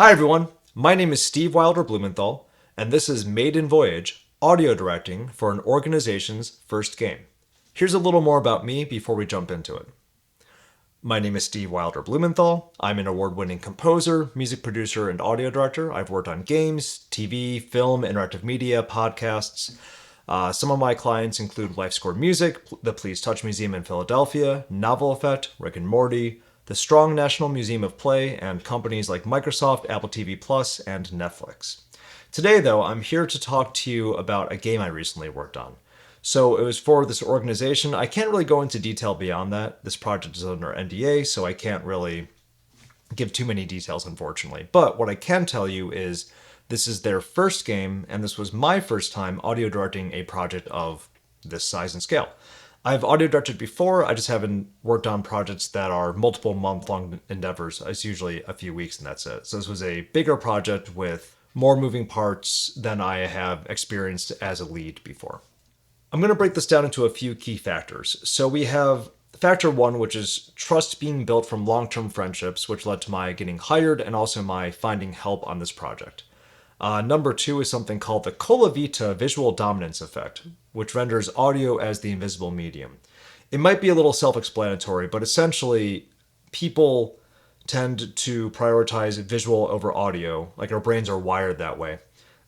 Hi everyone, my name is Steve Wilder Blumenthal, and this is Maiden Voyage, audio directing for an organization's first game. Here's a little more about me before we jump into it. My name is Steve Wilder Blumenthal. I'm an award-winning composer, music producer, and audio director. I've worked on games, TV, film, interactive media, podcasts. Some of my clients include Life Score Music, the Please Touch Museum in Philadelphia, Novel Effect, Rick and Morty, the Strong National Museum of Play, and companies like Microsoft, Apple TV Plus, and Netflix. Today, though, I'm here to talk to you about a game I recently worked on. So it was for this organization. I can't really go into detail beyond that. This project is under NDA, so I can't really give too many details, unfortunately. But what I can tell you is this is their first game, and this was my first time audio directing a project of this size and scale. I've audio directed before, I just haven't worked on projects that are multiple month-long endeavors. It's usually a few weeks and that's it. So this was a bigger project with more moving parts than I have experienced as a lead before. I'm going to break this down into a few key factors. So we have factor one, which is trust being built from long-term friendships, which led to my getting hired and also my finding help on this project. Number two is something called the Cola Vita visual dominance effect, which renders audio as the invisible medium. It might be a little self-explanatory, but essentially people tend to prioritize visual over audio, like our brains are wired that way.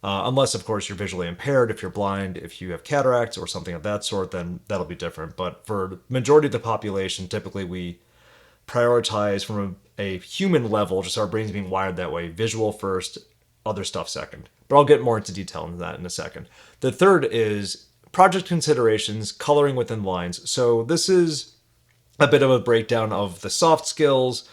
Unless, of course, you're visually impaired. If you're blind, if you have cataracts or something of that sort, then that'll be different. But for the majority of the population, typically we prioritize from a human level, just our brains being wired that way, visual first, other stuff second. But I'll get more into detail in that in a second. The third is project considerations, coloring within lines. So this is a bit of a breakdown of the soft skills,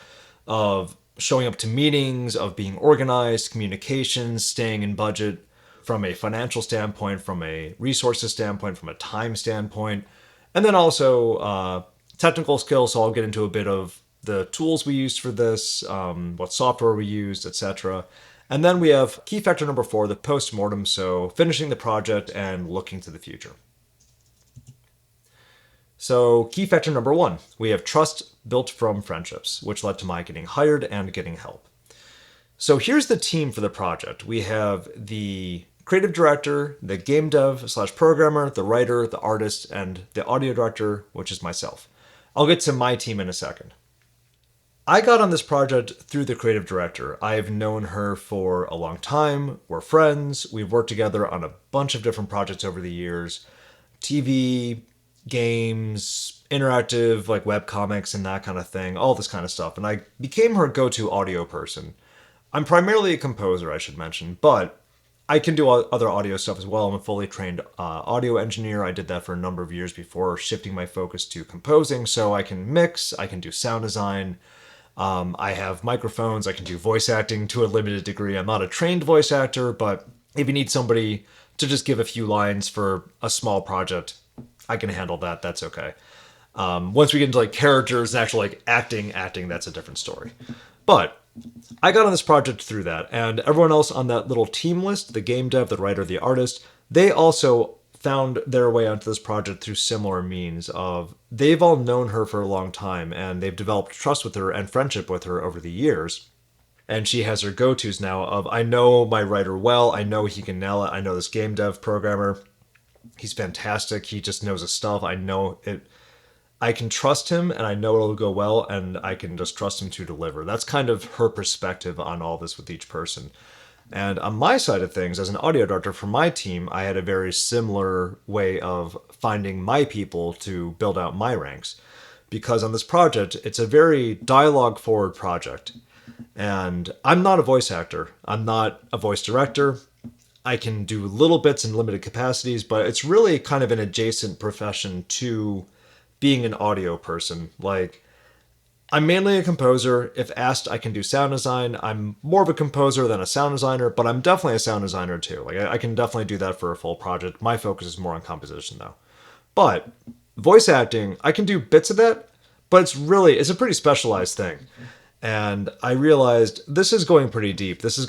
of showing up to meetings, of being organized, communications, staying in budget from a financial standpoint, from a resources standpoint, from a time standpoint, and then also technical skills. So I'll get into a bit of the tools we used for this, what software we used, etc. And then we have key factor number four, the post-mortem, so finishing the project and looking to the future. So key factor number one, we have trust built from friendships, which led to my getting hired and getting help. So here's the team for the project. We have the creative director, the game dev / programmer, the writer, the artist, and the audio director, which is myself. I'll get to my team in a second. I got on this project through the creative director. I've known her for a long time. We're friends. We've worked together on a bunch of different projects over the years. TV, games, interactive, like web comics and that kind of thing, all this kind of stuff. And I became her go-to audio person. I'm primarily a composer, I should mention, but I can do other audio stuff as well. I'm a fully trained audio engineer. I did that for a number of years before shifting my focus to composing. So I can mix, I can do sound design. I have microphones. I can do voice acting to a limited degree. I'm not a trained voice actor, but if you need somebody to just give a few lines for a small project, I can handle that. That's okay. Once we get into like characters and actual like acting, that's a different story. But I got on this project through that, and everyone else on that little team list, the game dev, the writer, the artist, they also found their way onto this project through similar means of they've all known her for a long time and they've developed trust with her and friendship with her over the years. And she has her go-tos now of, I know my writer well, I know he can nail it, I know this game dev programmer, he's fantastic, he just knows his stuff, I know it, I can trust him and I know it'll go well and I can just trust him to deliver. That's kind of her perspective on all this with each person. And on my side of things, as an audio director for my team, I had a very similar way of finding my people to build out my ranks. Because on this project, it's a very dialogue-forward project. And I'm not a voice actor. I'm not a voice director. I can do little bits in limited capacities, but it's really kind of an adjacent profession to being an audio person. Like, I'm mainly a composer. If asked, I can do sound design. I'm more of a composer than a sound designer, but I'm definitely a sound designer too. Like I can definitely do that for a full project. My focus is more on composition though. But voice acting, I can do bits of that, but it's a pretty specialized thing. And I realized this is going pretty deep. This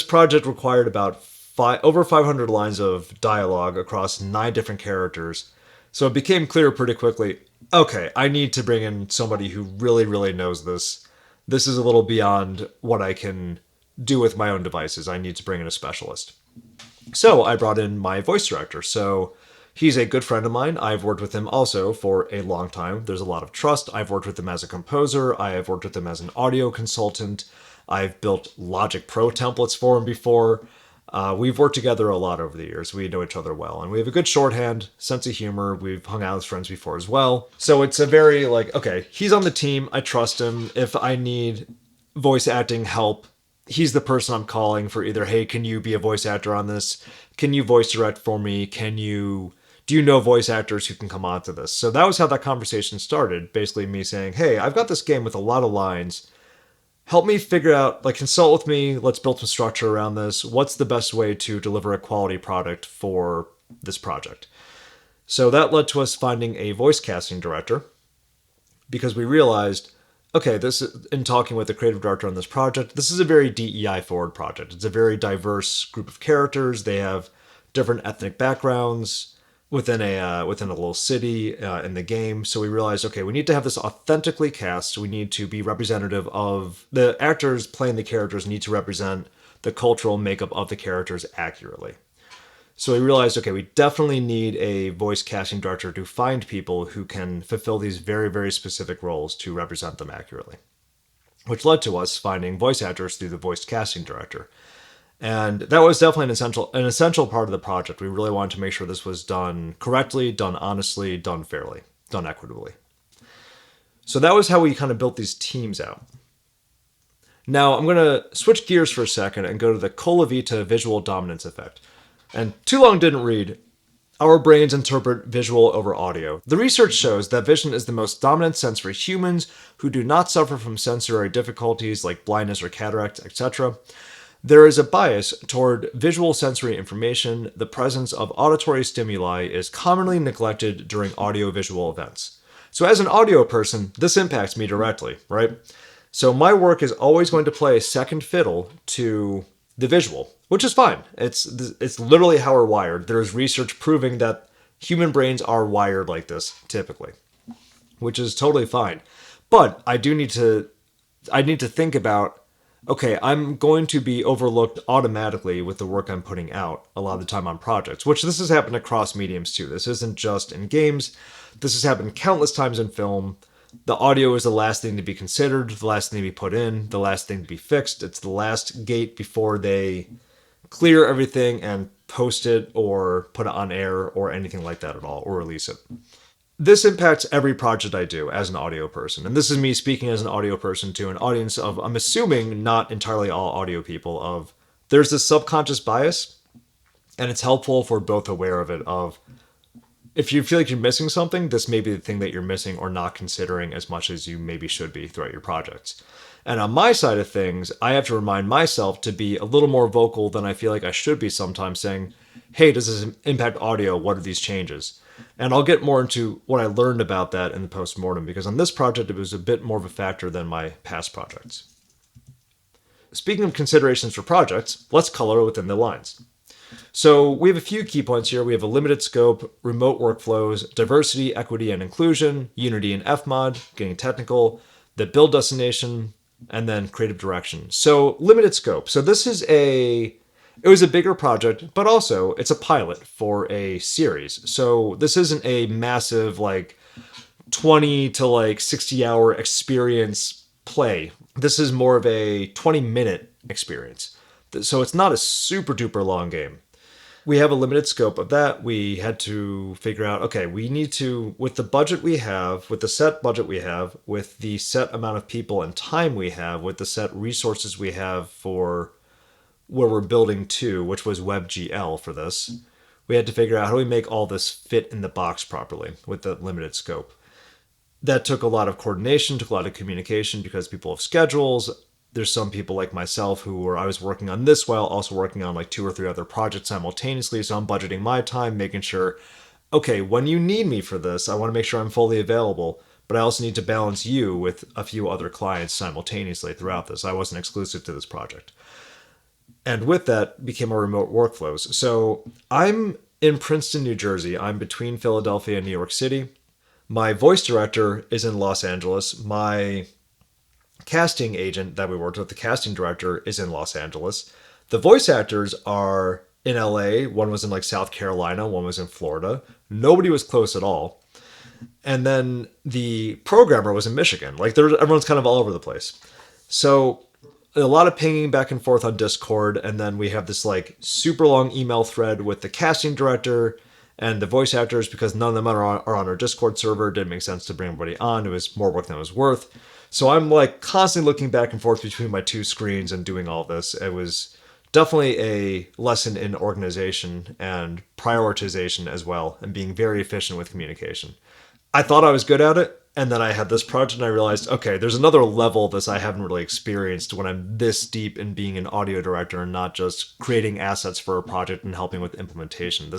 project required about over 500 lines of dialogue across 9 different characters. So it became clear pretty quickly, okay, I need to bring in somebody who really, really knows this. this is a little beyond what I can do with my own devices. I need to bring in a specialist. So I brought in my voice director. So he's a good friend of mine. I've worked with him also for a long time. There's a lot of trust. I've worked with him as a composer. I have worked with him as an audio consultant. I've built Logic Pro templates for him before. We've worked together a lot over the years. We know each other well, and we have a good shorthand, sense of humor. We've hung out as friends before as well. So it's a very okay, he's on the team. I trust him. If I need voice acting help, he's the person I'm calling for either, hey, can you be a voice actor on this? Can you voice direct for me? Do you know voice actors who can come onto this? So that was how that conversation started. Basically me saying, hey, I've got this game with a lot of lines. Help me figure out, consult with me. Let's build some structure around this. What's the best way to deliver a quality product for this project? So that led to us finding a voice casting director because we realized, okay, in talking with the creative director on this project, this is a very DEI forward project. It's a very diverse group of characters. They have different ethnic backgrounds within a little city in the game. So we realized, okay, we need to have this authentically cast. We need to be representative of the actors playing the characters need to represent the cultural makeup of the characters accurately. So we realized, okay, we definitely need a voice casting director to find people who can fulfill these very, very specific roles to represent them accurately, which led to us finding voice actors through the voice casting director. And that was definitely an essential part of the project. We really wanted to make sure this was done correctly, done honestly, done fairly, done equitably. So that was how we kind of built these teams out. Now I'm going to switch gears for a second and go to the Cola Vita visual dominance effect. And too long didn't read. Our brains interpret visual over audio. The research shows that vision is the most dominant sense for humans who do not suffer from sensory difficulties like blindness or cataract, etc. There is a bias toward visual sensory information. The presence of auditory stimuli is commonly neglected during audiovisual events. So as an audio person, this impacts me directly, right? So my work is always going to play second fiddle to the visual, which is fine. It's literally how we're wired. There's research proving that human brains are wired like this, typically, which is totally fine. But I need to think about, okay, I'm going to be overlooked automatically with the work I'm putting out a lot of the time on projects, which this has happened across mediums too. This isn't just in games. This has happened countless times in film. The audio is the last thing to be considered, the last thing to be put in, the last thing to be fixed. It's the last gate before they clear everything and post it or put it on air or anything like that at all, or release it. This impacts every project I do as an audio person. And this is me speaking as an audio person to an audience of, I'm assuming not entirely all audio people, of there's this subconscious bias, and it's helpful if we're both aware of it, of if you feel like you're missing something, this may be the thing that you're missing or not considering as much as you maybe should be throughout your projects. And on my side of things, I have to remind myself to be a little more vocal than I feel like I should be sometimes, saying, hey, does this impact audio? What are these changes? And I'll get more into what I learned about that in the postmortem, because on this project, it was a bit more of a factor than my past projects. Speaking of considerations for projects, let's color within the lines. So we have a few key points here. We have a limited scope, remote workflows, diversity, equity, and inclusion, unity and FMOD, getting technical, the build destination, and then creative direction. So limited scope. So it was a bigger project, but also it's a pilot for a series. So this isn't a massive 20 to 60 hour experience play. This is more of a 20-minute experience. So it's not a super duper long game. We have a limited scope of that. We had to figure out, okay, we need to, with the budget we have, with the set budget we have, with the set amount of people and time we have, with the set resources we have for where we're building to, which was WebGL for this, we had to figure out how do we make all this fit in the box properly with the limited scope. That took a lot of coordination, took a lot of communication because people have schedules. There's some people like myself I was working on this while also working on 2 or 3 other projects simultaneously. So I'm budgeting my time, making sure, okay, when you need me for this, I want to make sure I'm fully available, but I also need to balance you with a few other clients simultaneously throughout this. I wasn't exclusive to this project. And with that became our remote workflows. So I'm in Princeton, New Jersey. I'm between Philadelphia and New York City. My voice director is in Los Angeles. My casting agent that we worked with, the casting director, is in Los Angeles. The voice actors are in LA. One was in like South Carolina, one was in Florida. Nobody was close at all. And then the programmer was in Michigan. Like everyone's kind of all over the place. So a lot of pinging back and forth on Discord, and then we have this like super long email thread with the casting director and the voice actors because none of them are on our Discord server. It didn't make sense to bring everybody on. It was more work than it was worth. So I'm like constantly looking back and forth between my two screens and doing all this. It was definitely a lesson in organization and prioritization as well, and being very efficient with communication. I thought I was good at it, and then I had this project and I realized, okay, there's another level of this I haven't really experienced when I'm this deep in being an audio director and not just creating assets for a project and helping with implementation.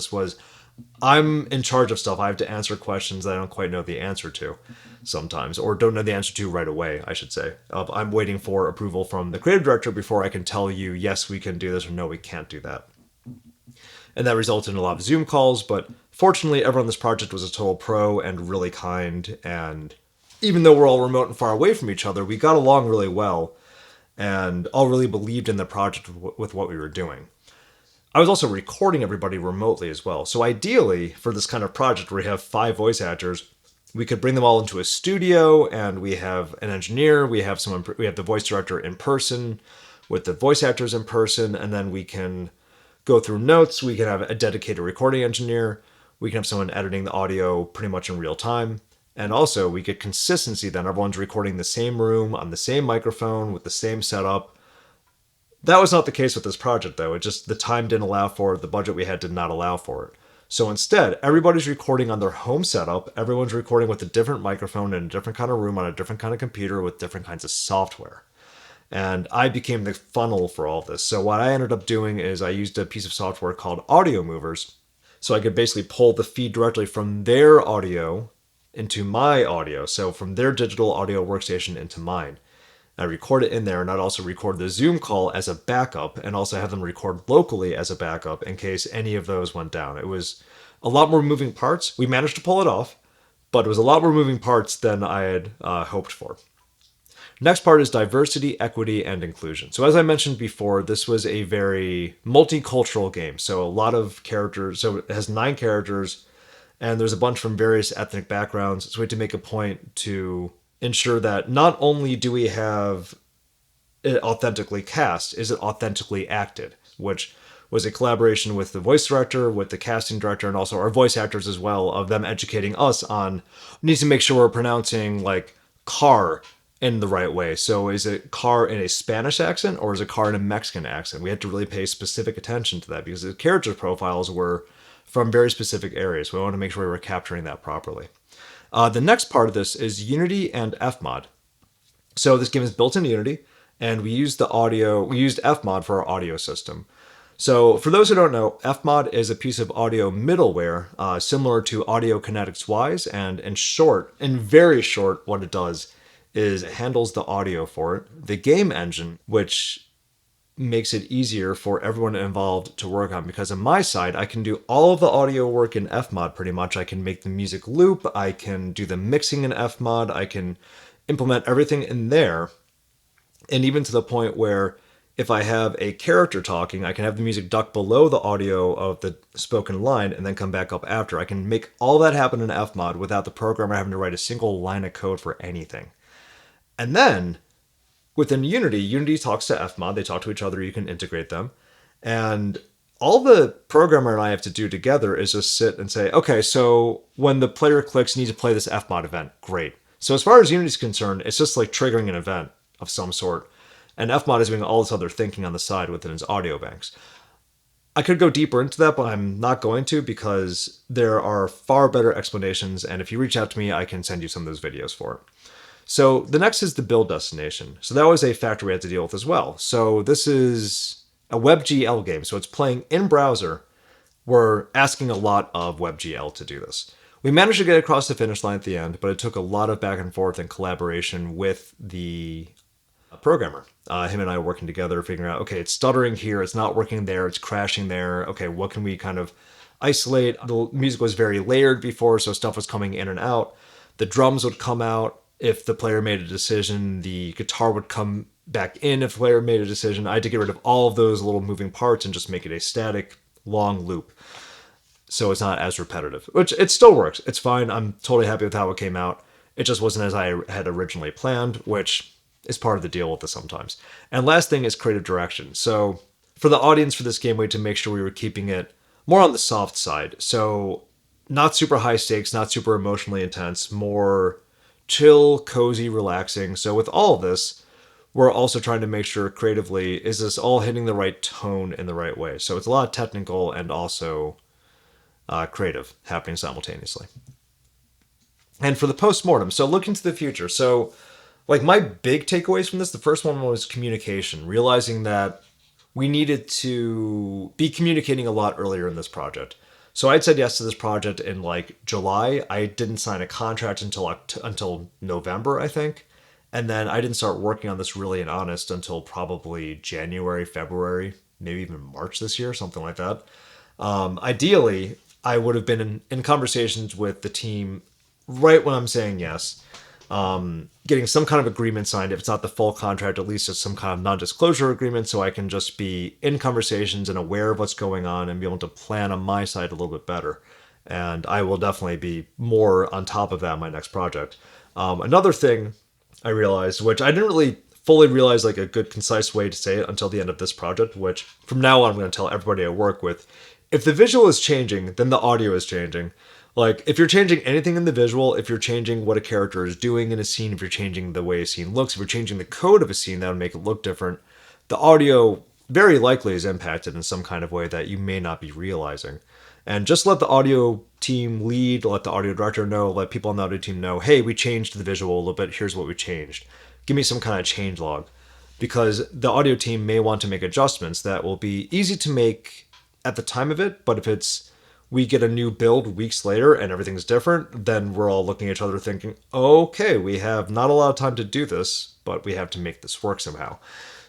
I'm in charge of stuff. I have to answer questions that I don't quite know the answer to sometimes, or don't know the answer to right away, I should say. I'm waiting for approval from the creative director before I can tell you, yes, we can do this, or no, we can't do that. And that resulted in a lot of Zoom calls, but fortunately, everyone on this project was a total pro and really kind. And even though we're all remote and far away from each other, we got along really well and all really believed in the project with what we were doing. I was also recording everybody remotely as well. So ideally, for this kind of project where we have 5 voice actors, we could bring them all into a studio, and we have an engineer, we have the voice director in person with the voice actors in person, and then we can go through notes. We can have a dedicated recording engineer. We can have someone editing the audio pretty much in real time. And also we get consistency then. Everyone's recording the same room on the same microphone with the same setup. That was not the case with this project though. The time didn't allow for it. The budget we had did not allow for it. So instead, everybody's recording on their home setup. Everyone's recording with a different microphone in a different kind of room on a different kind of computer with different kinds of software. And I became the funnel for all this. So what I ended up doing is I used a piece of software called Audio Movers. So I could basically pull the feed directly from their audio into my audio. So from their digital audio workstation into mine. I record it in there, and I'd also record the Zoom call as a backup and also have them record locally as a backup in case any of those went down. It was a lot more moving parts. We managed to pull it off, but it was a lot more moving parts than I had hoped for. Next part is diversity, equity, and inclusion. So as I mentioned before, this was a very multicultural game. So a lot of characters, so it has 9 characters, and there's a bunch from various ethnic backgrounds. So we had to make a point to ensure that not only do we have it authentically cast, is it authentically acted, which was a collaboration with the voice director, with the casting director, and also our voice actors as well, of them educating us on, we need to make sure we're pronouncing like car in the right way. So is it car in a Spanish accent or is it car in a Mexican accent? We had to really pay specific attention to that because the character profiles were from very specific areas. We wanted to make sure we were capturing that properly. The next part of this is Unity and Fmod. So this game is built in Unity, and we used Fmod for our audio system. So for those who don't know, Fmod is a piece of audio middleware similar to Audio Kinetics Wise, and in very short, what it does is it handles the audio for it. The game engine, which makes it easier for everyone involved to work on, because on my side, I can do all of the audio work in Fmod pretty much. I can make the music loop, I can do the mixing in Fmod, I can implement everything in there, and even to the point where if I have a character talking, I can have the music duck below the audio of the spoken line and then come back up after. I can make all that happen in Fmod without the programmer having to write a single line of code for anything. And then within Unity talks to Fmod, they talk to each other, you can integrate them. And all the programmer and I have to do together is just sit and say, okay, so when the player clicks, you need to play this Fmod event. Great. So as far as Unity's concerned, it's just like triggering an event of some sort. And Fmod is doing all this other thinking on the side within its audio banks. I could go deeper into that, but I'm not going to because there are far better explanations. And if you reach out to me, I can send you some of those videos for it. So the next is the build destination. So that was a factor we had to deal with as well. So this is a WebGL game. So it's playing in browser. We're asking a lot of WebGL to do this. We managed to get across the finish line at the end, but it took a lot of back and forth and collaboration with the programmer. Him and I working together, figuring out, okay, it's stuttering here, it's not working there, it's crashing there. Okay, what can we kind of isolate? The music was very layered before, so stuff was coming in and out. The drums would come out If the player made a decision, the guitar would come back in if the player made a decision. I had to get rid of all of those little moving parts and just make it a static, long loop. So it's not as repetitive, which it still works. It's fine. I'm totally happy with how it came out. It just wasn't as I had originally planned, which is part of the deal with this sometimes. And last thing is creative direction. So for the audience for this game, we had to make sure we were keeping it more on the soft side. So not super high stakes, not super emotionally intense, more chill, cozy, relaxing. So with all of this, we're also trying to make sure creatively, is this all hitting the right tone in the right way? So it's a lot of technical and also creative happening simultaneously. And for the post-mortem, so looking to the future. So like my big takeaways from this, the first one was communication, realizing that we needed to be communicating a lot earlier in this project. So I'd said yes to this project in like July. I didn't sign a contract until November, I think. And then I didn't start working on this really in earnest until probably January, February, maybe even March this year, something like that. Ideally, I would have been in conversations with the team right when I'm saying yes, getting some kind of agreement signed. If it's not the full contract, at least it's some kind of non-disclosure agreement, so I can just be in conversations and aware of what's going on and be able to plan on my side a little bit better. And I will definitely be more on top of that in my next project. Another thing I realized, which I didn't really fully realize like a good concise way to say it until the end of this project, which from now on I'm going to tell everybody I work with, if the visual is changing, then the audio is changing. Like, if you're changing anything in the visual, if you're changing what a character is doing in a scene, if you're changing the way a scene looks, if you're changing the code of a scene, that would make it look different. The audio very likely is impacted in some kind of way that you may not be realizing. And just let the audio team lead, let the audio director know, let people on the audio team know, hey, we changed the visual a little bit, here's what we changed. Give me some kind of change log. Because the audio team may want to make adjustments that will be easy to make at the time of it, but if it's we get a new build weeks later and everything's different, then we're all looking at each other thinking, okay, we have not a lot of time to do this, but we have to make this work somehow.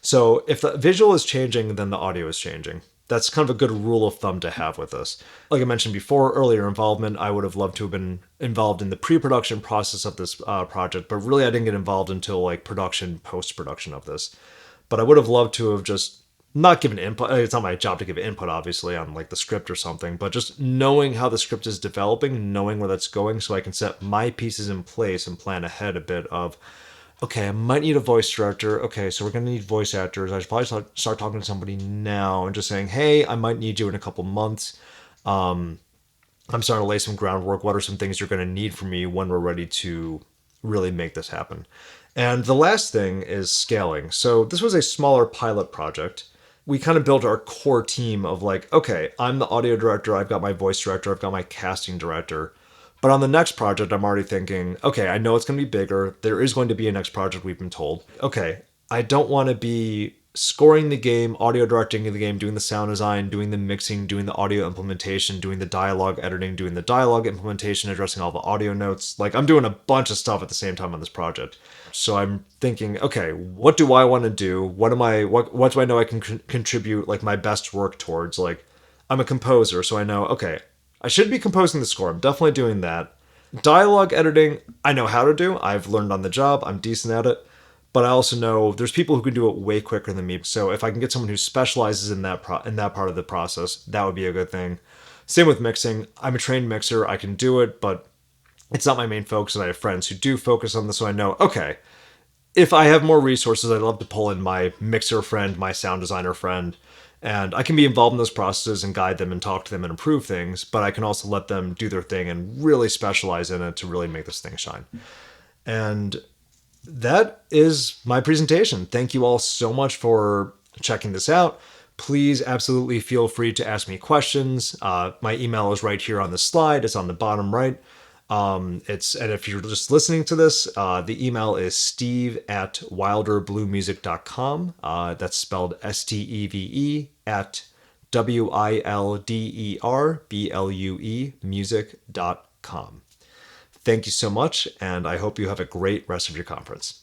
So if the visual is changing, then the audio is changing. That's kind of a good rule of thumb to have with this. Like I mentioned before, earlier involvement, I would have loved to have been involved in the pre-production process of this project, but really I didn't get involved until like production, post-production of this. But I would have loved to have just not given input. It's not my job to give input, obviously, on like the script or something, but just knowing how the script is developing, knowing where that's going, so I can set my pieces in place and plan ahead a bit of, okay, I might need a voice director. Okay, so we're going to need voice actors. I should probably start talking to somebody now and just saying, hey, I might need you in a couple months. I'm starting to lay some groundwork. What are some things you're going to need from me when we're ready to really make this happen? And the last thing is scaling. So this was a smaller pilot project. We kind of built our core team of like, okay, I'm the audio director, I've got my voice director, I've got my casting director. But on the next project, I'm already thinking, okay, I know it's going to be bigger. There is going to be a next project, we've been told. Okay, I don't want to be scoring the game, audio directing the game, doing the sound design, doing the mixing, doing the audio implementation, doing the dialogue editing, doing the dialogue implementation, addressing all the audio notes. Like, I'm doing a bunch of stuff at the same time on this project. So I'm thinking, okay, what do I want to do? What do I know I can contribute like my best work towards? Like, I'm a composer, so I know, okay, I should be composing the score. I'm definitely doing that. Dialogue editing, I know how to do. I've learned on the job. I'm decent at it. But I also know there's people who can do it way quicker than me. So if I can get someone who specializes in that part of the process, that would be a good thing. Same with mixing. I'm a trained mixer. I can do it, but it's not my main focus. And I have friends who do focus on this, so I know, okay, if I have more resources, I'd love to pull in my mixer friend, my sound designer friend, and I can be involved in those processes and guide them and talk to them and improve things, but I can also let them do their thing and really specialize in it to really make this thing shine. And that is my presentation. Thank you all so much for checking this out. Please absolutely feel free to ask me questions. My email is right here on the slide. It's on the bottom right. And if you're just listening to this, the email is steve@wilderbluemusic.com. That's spelled STEVE at WILDERBLUE music.com. Thank you so much, and I hope you have a great rest of your conference.